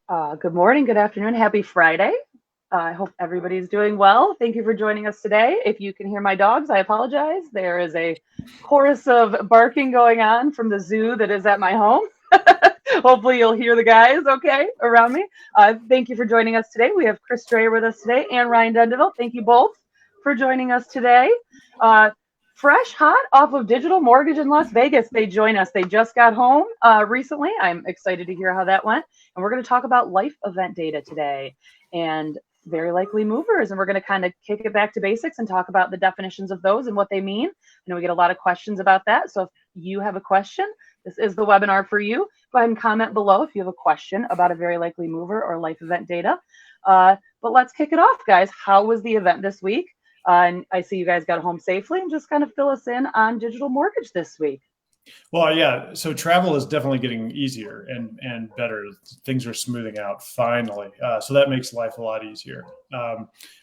Good morning, good afternoon, happy Friday. I hope everybody's doing well. Thank you for joining us today. If you can hear my dogs, I apologize. There is a chorus of barking going on from the zoo that is at my home. Hopefully, you'll hear the guys okay around me. Thank you for joining us today. We have Chris Dreyer with us today and Ryan Dundeville. Thank you both for joining us today. Uh, Fresh, hot off of Digital Mortgage in Las Vegas, they join us. They just got home recently. I'm excited to hear how that went. And we're going to talk about life event data today and very likely movers. And we're going to kind of kick it back to basics and talk about the definitions of those and what they mean. I know we get a lot of questions about that. So if you have a question, this is the webinar for you. Go ahead and comment below if you have a question about a very likely mover or life event data. But let's kick it off, guys. How was the event this week? And I see you guys got home safely, and just kind of fill us in on digital mortgage this week. Well, yeah. So travel is definitely getting easier and better. Things are smoothing out finally. So that makes life a lot easier.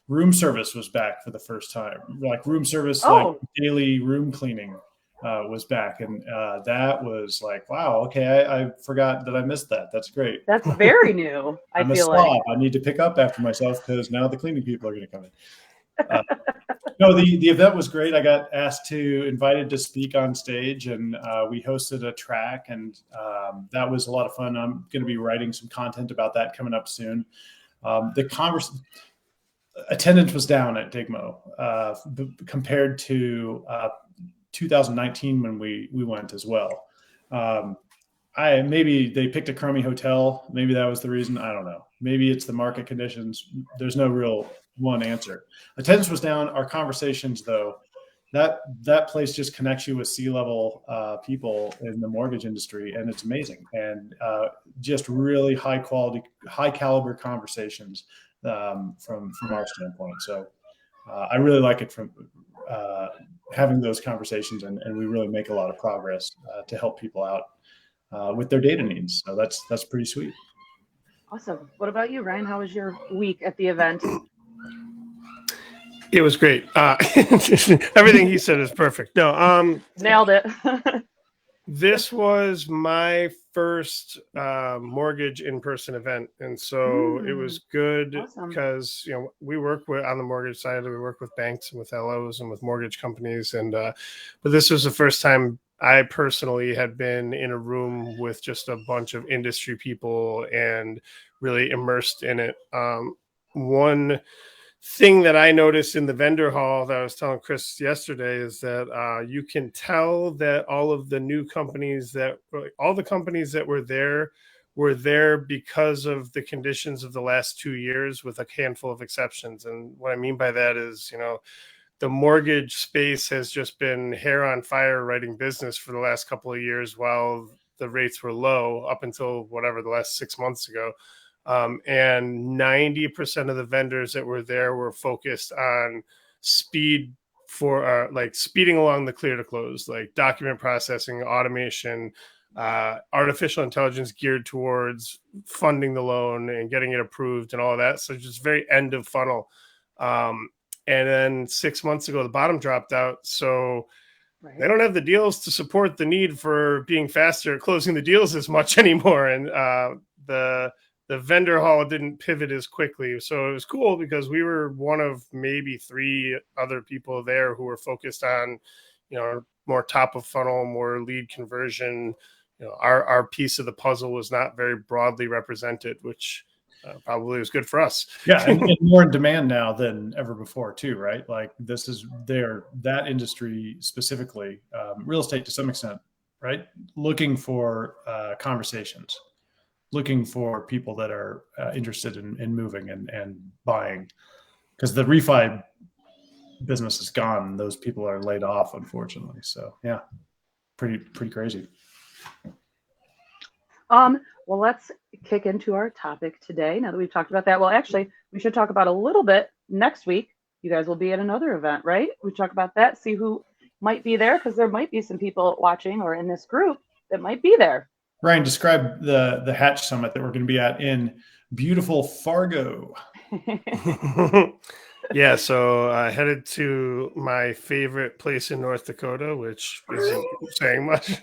Room service was back for the first time. Like room service, like daily room cleaning was back. And that was like, wow, okay, I forgot that I missed that. That's great. That's very new. I'm a slob. I need to pick up after myself because now the cleaning people are going to come in. No, the event was great. I got invited to speak on stage, and we hosted a track, and that was a lot of fun. I'm going to be writing some content about that coming up soon. Attendance was down at Digmo compared to 2019 when we went as well. Maybe they picked a crummy hotel. Maybe that was the reason. I don't know. Maybe it's the market conditions. There's no real one answer. Attendance was down. Our conversations, though, that place just connects you with C-level people in the mortgage industry, and it's amazing. And just really high quality, high caliber conversations from our standpoint. So I really like it from having those conversations, and we really make a lot of progress to help people out with their data needs. So that's pretty sweet. Awesome. What about you, Ryan? How was your week at the event? It was great. Everything he said is perfect. No, nailed it. This was my first mortgage in-person event, and so it was good because we work on the mortgage side. We work with banks and with LOs and with mortgage companies, and but this was the first time I personally had been in a room with just a bunch of industry people and really immersed in it. One thing that I noticed in the vendor hall that I was telling Chris yesterday is that you can tell that all of the new companies all the companies that were there because of the conditions of the last 2 years, with a handful of exceptions. And what I mean by that is, the mortgage space has just been hair on fire writing business for the last couple of years while the rates were low up until the last 6 months ago. And 90% of the vendors that were there were focused on speed for speeding along the clear to close, like document processing, automation, artificial intelligence geared towards funding the loan and getting it approved and all of that. So just very end of funnel. And then 6 months ago, the bottom dropped out. So they don't have the deals to support the need for being faster at closing the deals as much anymore. And the vendor hall didn't pivot as quickly. So it was cool because we were one of maybe 3 other people there who were focused on, more top of funnel, more lead conversion. Our piece of the puzzle was not very broadly represented, which probably was good for us. Yeah, and more in demand now than ever before too, right? Like this is that industry specifically, real estate to some extent, right? Looking for conversations, looking for people that are interested in moving and buying, because the refi business is gone. And those people are laid off, unfortunately. So yeah, pretty crazy. Well, let's kick into our topic today. Now that we've talked about that, well, actually, we should talk about a little bit next week. You guys will be at another event, right? We talk about that, see who might be there, because there might be some people watching or in this group that might be there. Ryan, describe the Hatch Summit that we're going to be at in beautiful Fargo. Yeah, so I headed to my favorite place in North Dakota, which isn't saying much.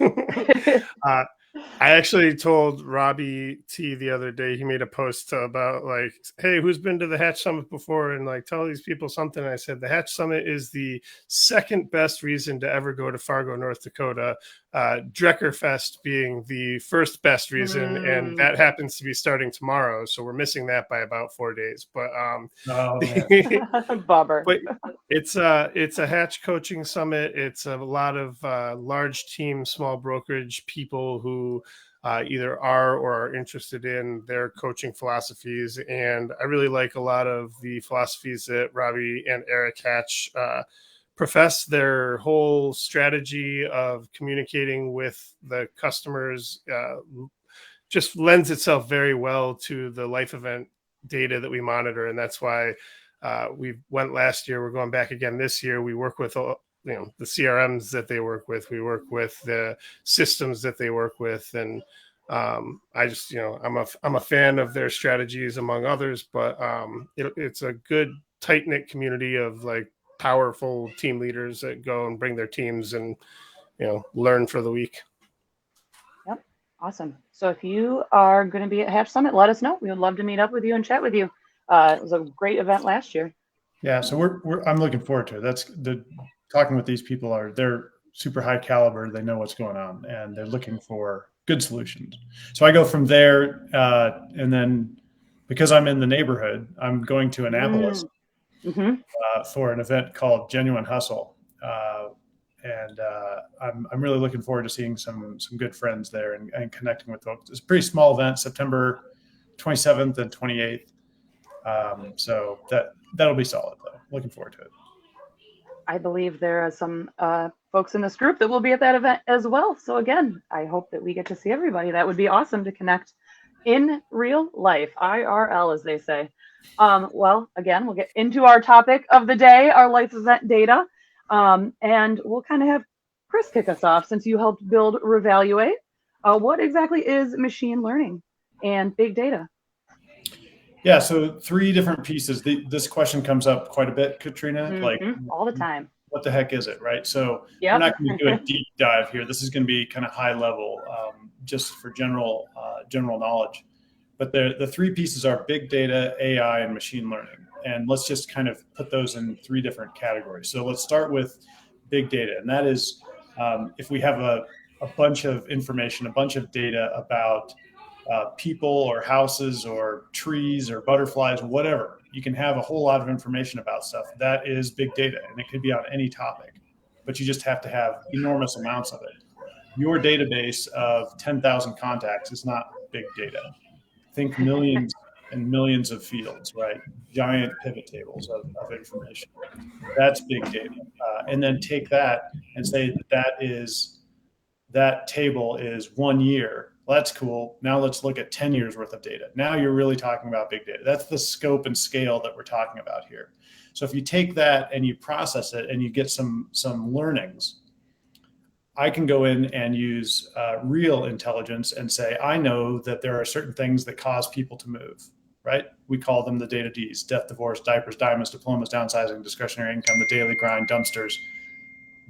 I actually told Robbie T the other day, he made a post about like, hey, who's been to the Hatch Summit before? And like, tell these people something. I said, the Hatch Summit is the second best reason to ever go to Fargo, North Dakota. Dreckerfest being the first best reason. And that happens to be starting tomorrow. So we're missing that by about 4 days. But Bobber. But it's a Hatch coaching summit. It's a lot of large team, small brokerage people who either are or are interested in their coaching philosophies. And I really like a lot of the philosophies that Robbie and Eric Hatch profess. Their whole strategy of communicating with the customers just lends itself very well to the life event data that we monitor. And that's why we went last year. We're going back again this year. We work with the CRMs that they work with. We work with the systems that they work with, and I just I'm a fan of their strategies among others. But it's a good tight knit community of like powerful team leaders that go and bring their teams and learn for the week. Yep, awesome. So if you are going to be at Hatch Summit, let us know. We would love to meet up with you and chat with you. It was a great event last year. Yeah, so I'm looking forward to it. That's talking with these people they're super high caliber. They know what's going on and they're looking for good solutions. So I go from there, and then because I'm in the neighborhood, I'm going to Annapolis for an event called Genuine Hustle, and I'm really looking forward to seeing some good friends there and connecting with folks. It's a pretty small event, September 27th and 28th. So that'll be solid though. Looking forward to it. I believe there are some folks in this group that will be at that event as well. So again, I hope that we get to see everybody. That would be awesome to connect in real life, IRL, as they say. Well, again, we'll get into our topic of the day, our life event data. And we'll kind of have Chris kick us off since you helped build Revaluate. What exactly is machine learning and big data? Yeah, so 3 different pieces. This question comes up quite a bit, Katrina. Like all the time. What the heck is it, right? So we're not going to do a deep dive here. This is going to be kind of high level, just for general knowledge. But the 3 pieces are big data, AI, and machine learning. And let's just kind of put those in 3 different categories. So let's start with big data, and that is if we have a bunch of information, a bunch of data about people or houses or trees or butterflies, whatever. You can have a whole lot of information about stuff. That is big data, and it could be on any topic, but you just have to have enormous amounts of it. Your database of 10,000 contacts is not big data. Think millions and millions of fields, right? Giant pivot tables of information. That's big data. And then take that and say that table is 1 year. Well, that's cool. Now let's look at 10 years worth of data. Now you're really talking about big data. That's the scope and scale that we're talking about here. So if you take that and you process it and you get some learnings, I can go in and use real intelligence and say, I know that there are certain things that cause people to move, right? We call them the data Ds: death, divorce, diapers, diamonds, diplomas, downsizing, discretionary income, the daily grind, dumpsters.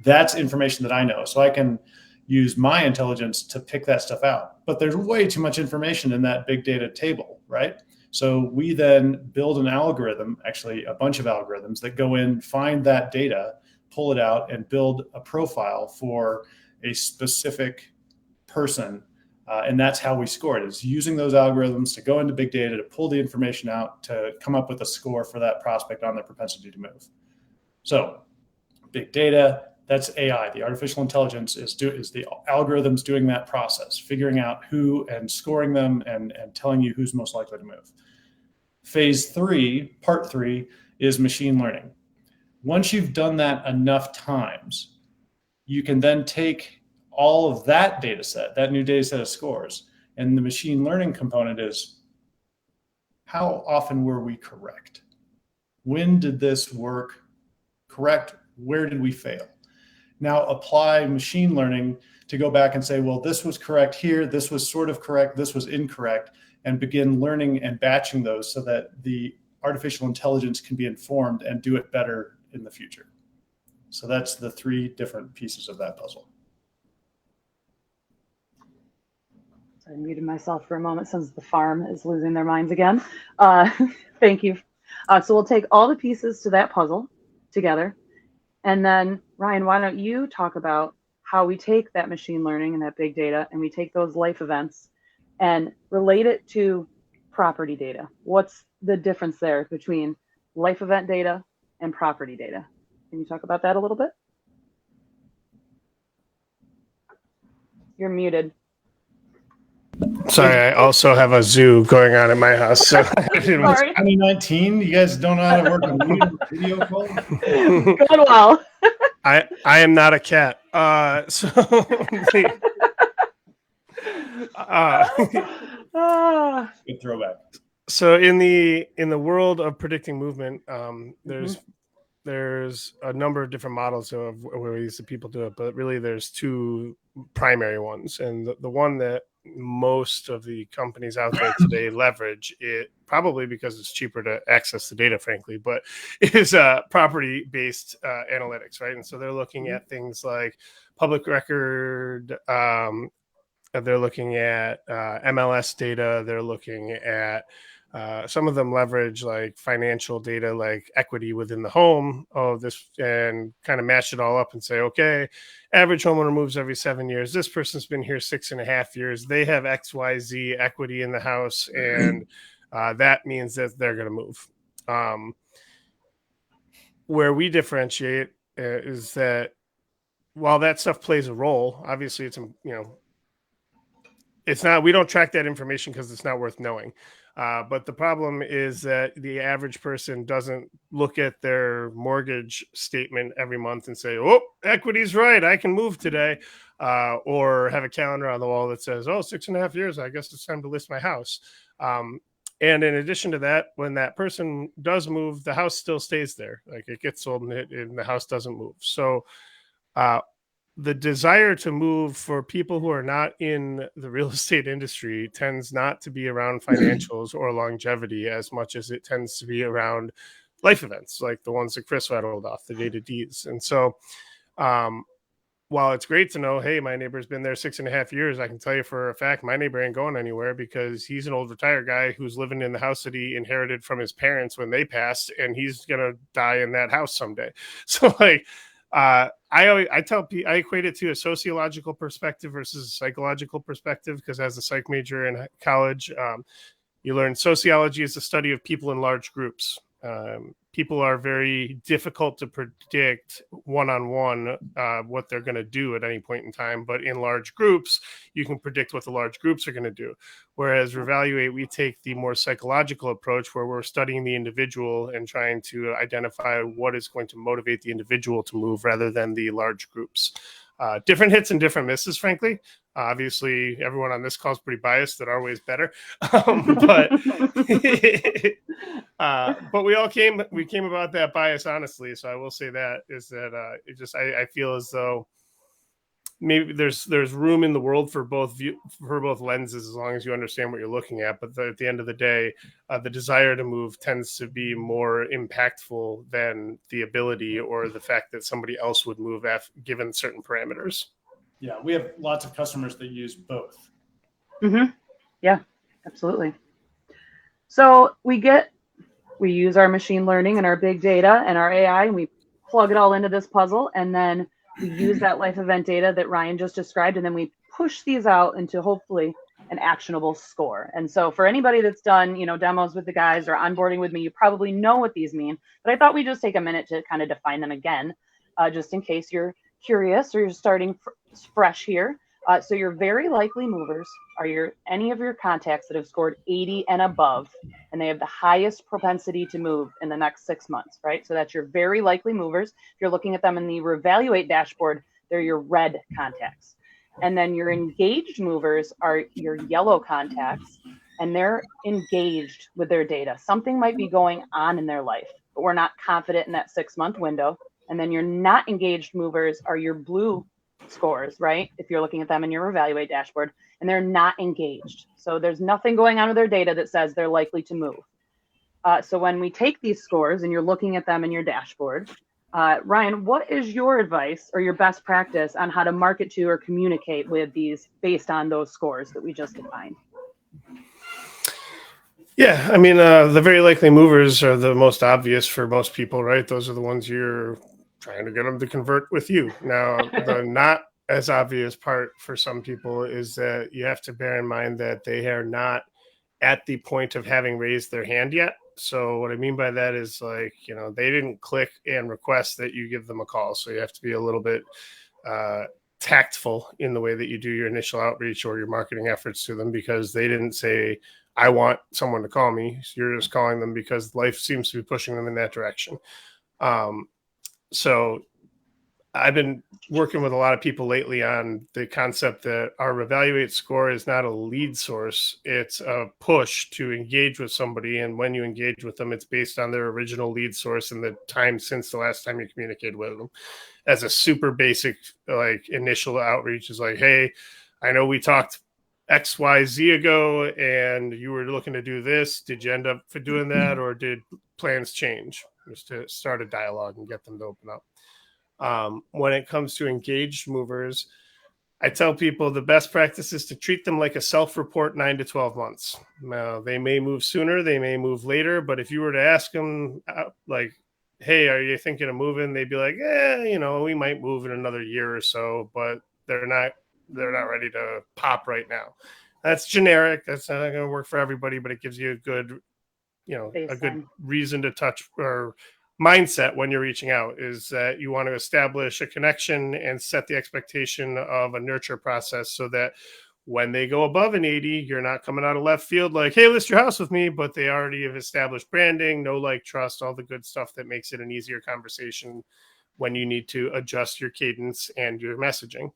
That's information that I know. So I can use my intelligence to pick that stuff out. But there's way too much information in that big data table, right? So we then build an algorithm, actually a bunch of algorithms that go in, find that data, pull it out, and build a profile for a specific person. And that's how we score it, is using those algorithms to go into big data, to pull the information out, to come up with a score for that prospect on their propensity to move. So big data, that's AI. The artificial intelligence is the algorithms doing that process, figuring out who and scoring them and telling you who's most likely to move. Phase 3, part 3, is machine learning. Once you've done that enough times, you can then take all of that data set, that new data set of scores, and the machine learning component is, how often were we correct? When did this work correct? Where did we fail? Now apply machine learning to go back and say, well, this was correct here, this was sort of correct, this was incorrect, and begin learning and batching those so that the artificial intelligence can be informed and do it better in the future. So that's the 3 different pieces of that puzzle. So I muted myself for a moment since the farm is losing their minds again. Thank you. So we'll take all the pieces to that puzzle together. And then, Ryan, why don't you talk about how we take that machine learning and that big data and we take those life events and relate it to property data? What's the difference there between life event data and property data? Can you talk about that a little bit? You're muted. Sorry, I also have a zoo going on at my house. So It's 2019. You guys don't know how to work a video call? Going well. I am not a cat. Good throwback. So in the world of predicting movement, there's a number of different models of ways that people do it, but really there's two primary ones, and the one that most of the companies out there today leverage it, probably because it's cheaper to access the data, frankly, but is property-based analytics, right? And so they're looking at things like public record. They're looking at MLS data. They're looking at some of them leverage like financial data, like equity within the home of this, and kind of match it all up and say, okay, average homeowner moves every 7 years. This person's been here 6.5 years. They have XYZ equity in the house, and that means that they're going to move. Where we differentiate is that while that stuff plays a role, obviously it's not, we don't track that information because it's not worth knowing. But the problem is that the average person doesn't look at their mortgage statement every month and say, oh, equity's right, I can move today. Or have a calendar on the wall that says, oh, 6.5 years, I guess it's time to list my house. And in addition to that, when that person does move, the house still stays there. Like it gets sold and the house doesn't move. So the desire to move for people who are not in the real estate industry tends not to be around financials or longevity as much as it tends to be around life events, like the ones that Chris rattled off, the data Ds. And so while it's great to know, hey, my neighbor's been there 6.5 years, I can tell you for a fact, my neighbor ain't going anywhere because he's an old retired guy who's living in the house that he inherited from his parents when they passed, and he's going to die in that house someday. So like, I tell people, I equate it to a sociological perspective versus a psychological perspective, because as a psych major in college, you learn sociology is the study of people in large groups. People are very difficult to predict one-on-one what they're going to do at any point in time. But in large groups, you can predict what the large groups are going to do. Whereas Revaluate, we take the more psychological approach where we're studying the individual and trying to identify what is going to motivate the individual to move rather than the large groups. Different hits and different misses, frankly. Obviously, everyone on this call is pretty biased that our way is better. But we came about that bias honestly. So I will say that is that I feel as though maybe there's room in the world for both lenses as long as you understand what you're looking at. But at the end of the day, the desire to move tends to be more impactful than the ability or the fact that somebody else would move given certain parameters. Yeah, we have lots of customers that use both. Mm-hmm. Yeah, absolutely. So we use our machine learning and our big data and our AI, and we plug it all into this puzzle, and then we use that life event data that Ryan just described, and then we push these out into hopefully an actionable score. And so for anybody that's done, demos with the guys or onboarding with me, you probably know what these mean, but I thought we'd just take a minute to kind of define them again, just in case you're curious or you're starting fresh here. So your very likely movers are any of your contacts that have scored 80 and above, and they have the highest propensity to move in the next 6 months, right? So that's your very likely movers. If you're looking at them in the Revaluate dashboard, they're your red contacts. And then your engaged movers are your yellow contacts, and they're engaged with their data. Something might be going on in their life, but we're not confident in that 6-month window. And then your not engaged movers are your blue scores, right? If you're looking at them in your Revaluate dashboard, and they're not engaged. So there's nothing going on with their data that says they're likely to move. So when we take these scores and you're looking at them in your dashboard, Ryan, what is your advice or your best practice on how to market to or communicate with these based on those scores that we just defined? Yeah, I mean, the very likely movers are the most obvious for most people, right? Those are the ones you're trying to get them to convert with you. Now, the not as obvious part for some people is that you have to bear in mind that they are not at the point of having raised their hand yet. So what I mean by that is, like, they didn't click and request that you give them a call. So you have to be a little bit tactful in the way that you do your initial outreach or your marketing efforts to them, because they didn't say, I want someone to call me. So you're just calling them because life seems to be pushing them in that direction. So I've been working with a lot of people lately on the concept that our Revaluate score is not a lead source. It's a push to engage with somebody. And when you engage with them, it's based on their original lead source and the time since the last time you communicated with them. As a super basic, like, initial outreach is like, hey, I know we talked XYZ ago and you were looking to do this. Did you end up for doing that, or did plans change? Just to start a dialogue and get them to open up. When it comes to engaged movers, I tell people the best practice is to treat them like a self-report 9 to 12 months. Now, they may move sooner, they may move later, but if you were to ask them, like, hey, are you thinking of moving? They'd be like, we might move in another year or so, but they're not ready to pop right now. That's generic. That's not going to work for everybody, but it gives you a good reason to touch or mindset when you're reaching out, is that you want to establish a connection and set the expectation of a nurture process so that when they go above an 80, you're not coming out of left field like, hey, list your house with me, but they already have established branding, know, like, trust, all the good stuff that makes it an easier conversation when you need to adjust your cadence and your messaging.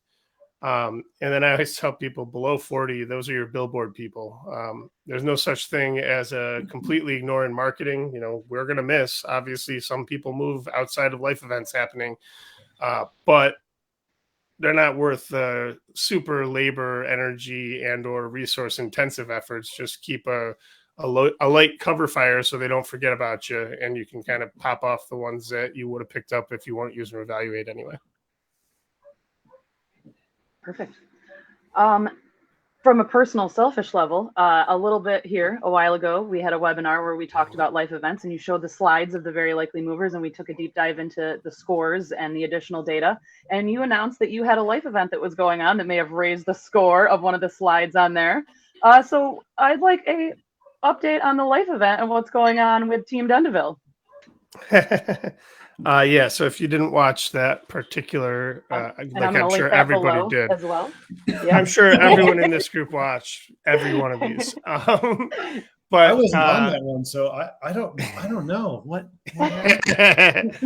And then I always tell people below 40, those are your billboard people. There's no such thing as a completely ignoring marketing. We're going to miss, obviously, some people move outside of life events happening, but they're not worth super labor, energy, and or resource intensive efforts. Just keep a light cover fire so they don't forget about you, and you can kind of pop off the ones that you would have picked up if you weren't using Revaluate anyway. Perfect. From a personal selfish level, a little bit here a while ago, we had a webinar where we talked about life events, and you showed the slides of the very likely movers, and we took a deep dive into the scores and the additional data. And you announced that you had a life event that was going on that may have raised the score of one of the slides on there. So I'd like a update on the life event and what's going on with Team Dundeville. Yeah, so if you didn't watch that particular, I'm sure everybody did as well. Yeah. I'm sure everyone in this group watched every one of these. But I wasn't on that one, so I don't know what happened.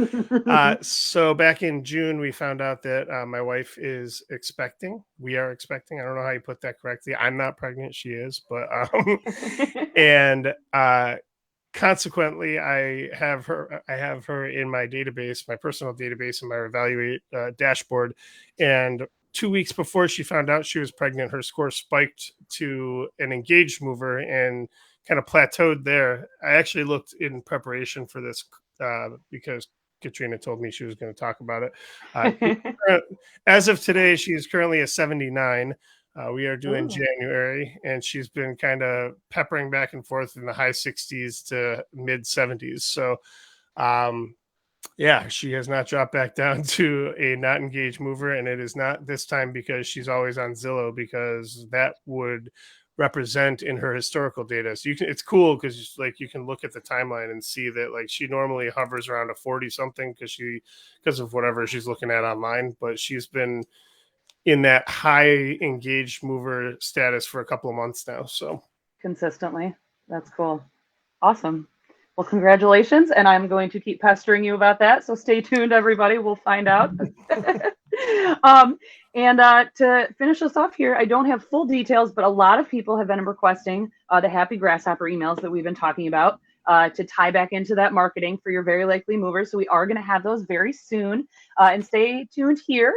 So back in June, we found out that my wife is expecting. We are expecting. I don't know how you put that correctly. I'm not pregnant. She is, but and consequently, I have her in my database, my personal database, in my Revaluate dashboard. And 2 weeks before she found out she was pregnant, her score spiked to an engaged mover and kind of plateaued there. I actually looked in preparation for this because Katrina told me she was going to talk about it. As of today, she is currently a 79. We are doing January, and she's been kind of peppering back and forth in the high 60s to mid 70s. So, yeah, she has not dropped back down to a not engaged mover, and it is not this time because she's always on Zillow, because that would represent in her historical data. So it's cool because you can look at the timeline and see that she normally hovers around a 40 something because of whatever she's looking at online, but she's been in that high engaged mover status for a couple of months now. So consistently. That's cool. Awesome. Well, congratulations. And I'm going to keep pestering you about that. So stay tuned, everybody. We'll find out. And to finish us off here, I don't have full details, but a lot of people have been requesting the Happy Grasshopper emails that we've been talking about to tie back into that marketing for your very likely movers. So we are going to have those very soon. And stay tuned here.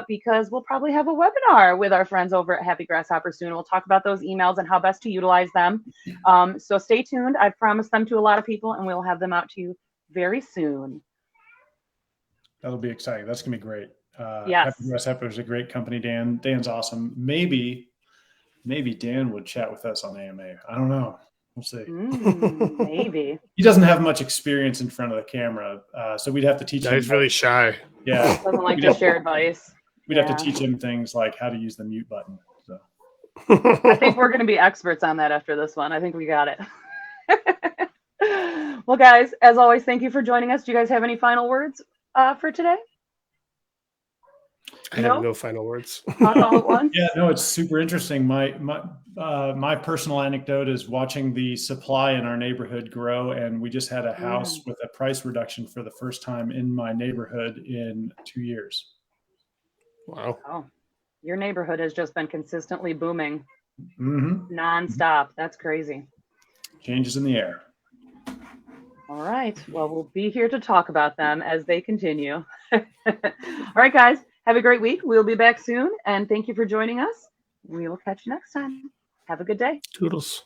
Because we'll probably have a webinar with our friends over at Happy Grasshopper soon. We'll talk about those emails and how best to utilize them. So stay tuned. I've promised them to a lot of people, and we'll have them out to you very soon. That'll be exciting. That's gonna be great. Yes. Happy Dress Up is a great company, Dan. Dan's awesome. Maybe Dan would chat with us on AMA. I don't know. We'll see. Maybe. He doesn't have much experience in front of the camera, so we'd have to teach him. He's really shy. Yeah. Doesn't like to share advice. We'd have to teach him things like how to use the mute button. So I think we're going to be experts on that after this one. I think we got it. Well, guys, as always, thank you for joining us. Do you guys have any final words for today? I have no final words. Not all at once? Yeah, no, it's super interesting. My personal anecdote is watching the supply in our neighborhood grow, and we just had a house with a price reduction for the first time in my neighborhood in 2 years. Wow. Oh, your neighborhood has just been consistently booming nonstop. That's crazy. Changes in the air. All right. Well, we'll be here to talk about them as they continue. All right, guys. Have a great week. We'll be back soon. And thank you for joining us. We will catch you next time. Have a good day. Toodles.